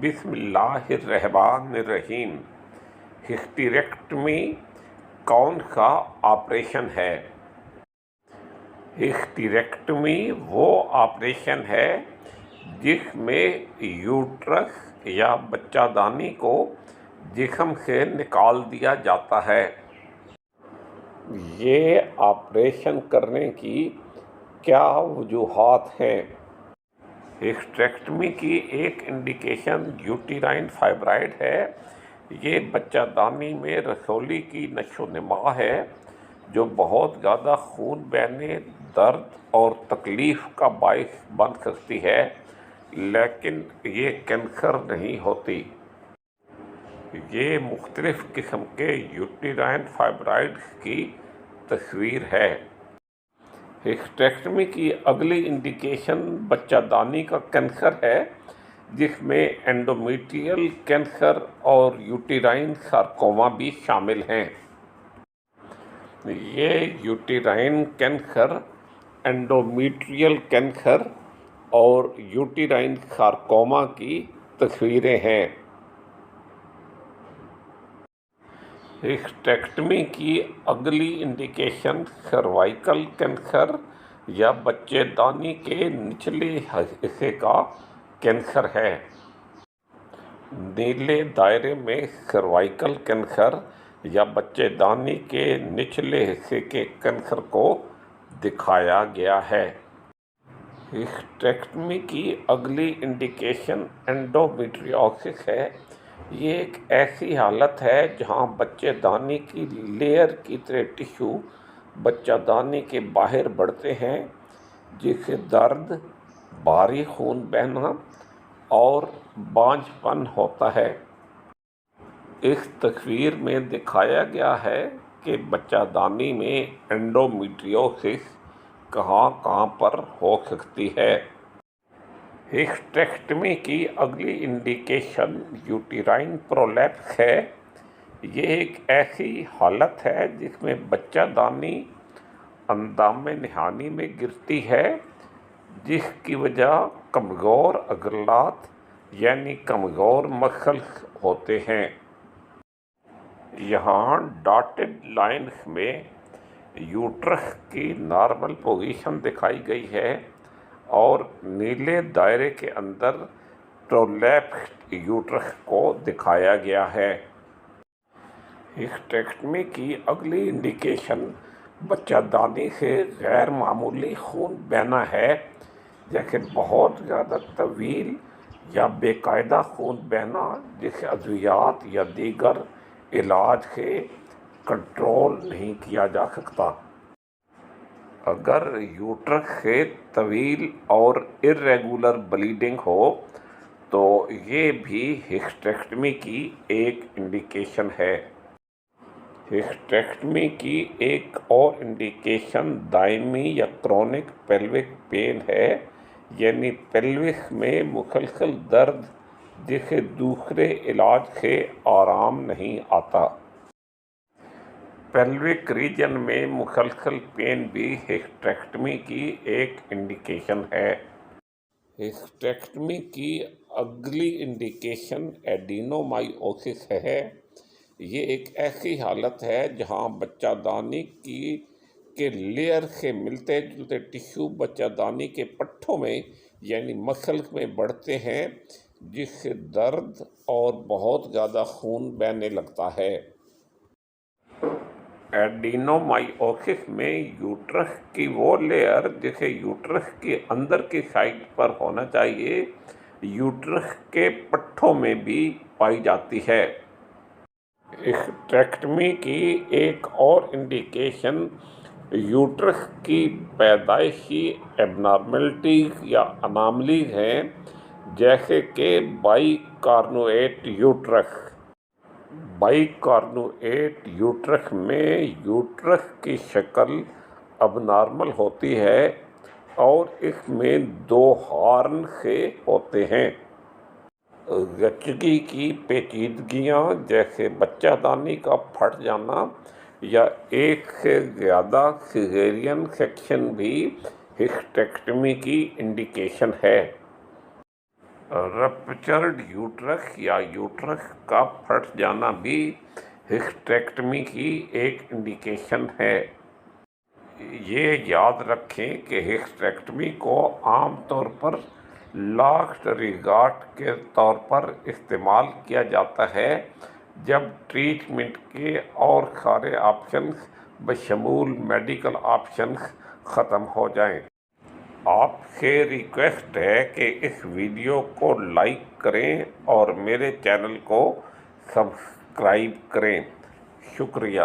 بسم اللہ الرحمن الرحیم۔ ہسٹریکٹمی کون سا آپریشن ہے؟ ہسٹریکٹمی وہ آپریشن ہے جس میں یوٹرس یا بچہ دانی کو جسم سے نکال دیا جاتا ہے۔ یہ آپریشن کرنے کی کیا وجوہات ہیں؟ ہسٹریکٹمی کی ایک انڈیکیشن یوٹرائن فائبرائڈ ہے۔ یہ بچہ دانی میں رسولی کی نشو و نما ہے جو بہت زیادہ خون بہنے، درد اور تکلیف کا باعث بن سکتی ہے، لیکن یہ کینسر نہیں ہوتی۔ یہ مختلف قسم کے یوٹرائن فائبرائڈز کی تصویر ہے۔ ہسٹریکٹمی کی اگلی انڈیکیشن بچہ دانی کا کینسر ہے، جس میں اینڈومیٹریل کینسر اور یوٹرائن سارکوما بھی شامل ہیں۔ یہ یوٹرائن کینسر، اینڈومیٹریل کینسر اور یوٹرائن سارکوما کی تصویریں ہیں۔ ہسٹریکٹمی کی اگلی انڈیکیشن سروائیکل کینسر یا بچہ دانی کے نچلے حصے کا کینسر ہے۔ نیلے دائرے میں سروائیکل کینسر یا بچہ دانی کے نچلے حصے کے کینسر کو دکھایا گیا ہے۔ ہسٹریکٹمی کی اگلی انڈیکیشن انڈومیٹریوسس ہے۔ یہ ایک ایسی حالت ہے جہاں بچہ دانی کی لیئر کی طرح ٹشو بچہ دانی کے باہر بڑھتے ہیں، جس سے درد، بھاری خون بہنا اور بانجھ پن ہوتا ہے۔ اس تصویر میں دکھایا گیا ہے کہ بچہ دانی میں انڈومیٹریوسس کہاں کہاں پر ہو سکتی ہے۔ ہسٹریکٹمی کی اگلی انڈیکیشن یوٹرائن پرولیپس ہے۔ یہ ایک ایسی حالت ہے جس میں بچہ دانی اندام نہانی میں گرتی ہے، جس کی وجہ کمزور عضلات یعنی کمزور مسلز ہوتے ہیں۔ یہاں ڈاٹڈ لائنز میں یوٹرس کی نارمل پوزیشن دکھائی گئی ہے اور نیلے دائرے کے اندر پرولیپسڈ یوٹرس کو دکھایا گیا ہے۔ ہسٹریکٹمی کی اگلی انڈیکیشن بچہ دانی سے غیر معمولی خون بہنا ہے، جیسے بہت زیادہ طویل یا بے قاعدہ خون بہنا جسے ادویات یا دیگر علاج سے کنٹرول نہیں کیا جا سکتا۔ اگر یوٹرس سے طویل اور irregular بلیڈنگ ہو تو یہ بھی ہسٹریکٹمی کی ایک انڈیکیشن ہے۔ ہسٹریکٹمی کی ایک اور انڈیکیشن دائمی یا کرونک پیلوک پین ہے، یعنی پیلوس میں مسلسل درد جسے دوسرے علاج سے آرام نہیں آتا۔ پیلوک ریجن میں مسلسل پین بھی ہسٹریکٹمی کی ایک انڈیکیشن ہے۔ ہسٹریکٹمی کی اگلی انڈیکیشن ایڈینومائیوسس ہے۔ یہ ایک ایسی حالت ہے جہاں بچہ دانی کے لیئر سے ملتے جلتے ٹشو بچہ دانی کے پٹھوں میں یعنی مسلز میں بڑھتے ہیں، جس سے درد اور بہت زیادہ خون بہنے لگتا ہے۔ ایڈینومائیوسس میں یوٹرس کی وہ لیئر جسے یوٹرس کے اندر کی سائڈ پر ہونا چاہیے، یوٹرس کے پٹھوں میں بھی پائی جاتی ہے۔ ہسٹریکٹمی کی ایک اور انڈیکیشن یوٹرس کی پیدائشی ایبنارملٹیز یا اناملیز ہیں، جیسے کہ بائی کارنوئیٹ یوٹرس۔ بائی کارنوئیٹ یوٹرس میں یوٹرس کی شکل اب نارمل ہوتی ہے اور اس میں دو ہارن سے ہوتے ہیں۔ زچگی کی پیچیدگیاں جیسے بچہ دانی کا پھٹ جانا یا ایک سے زیادہ سیزیرین سیکشن بھی ہسٹریکٹمی کی انڈیکیشن ہے۔ رپچرڈ یوٹرس یا یوٹرس کا پھٹ جانا بھی ہسٹریکٹمی کی ایک انڈیکیشن ہے۔ یہ یاد رکھیں کہ ہسٹریکٹمی کو عام طور پر لاسٹ ریزارٹ کے طور پر استعمال کیا جاتا ہے جب ٹریٹمنٹ کے اور سارے آپشنز بشمول میڈیکل آپشنز ختم ہو جائیں۔ آپ سے ریکویسٹ ہے کہ اس ویڈیو کو لائک کریں اور میرے چینل کو سبسکرائب کریں۔ شکریہ۔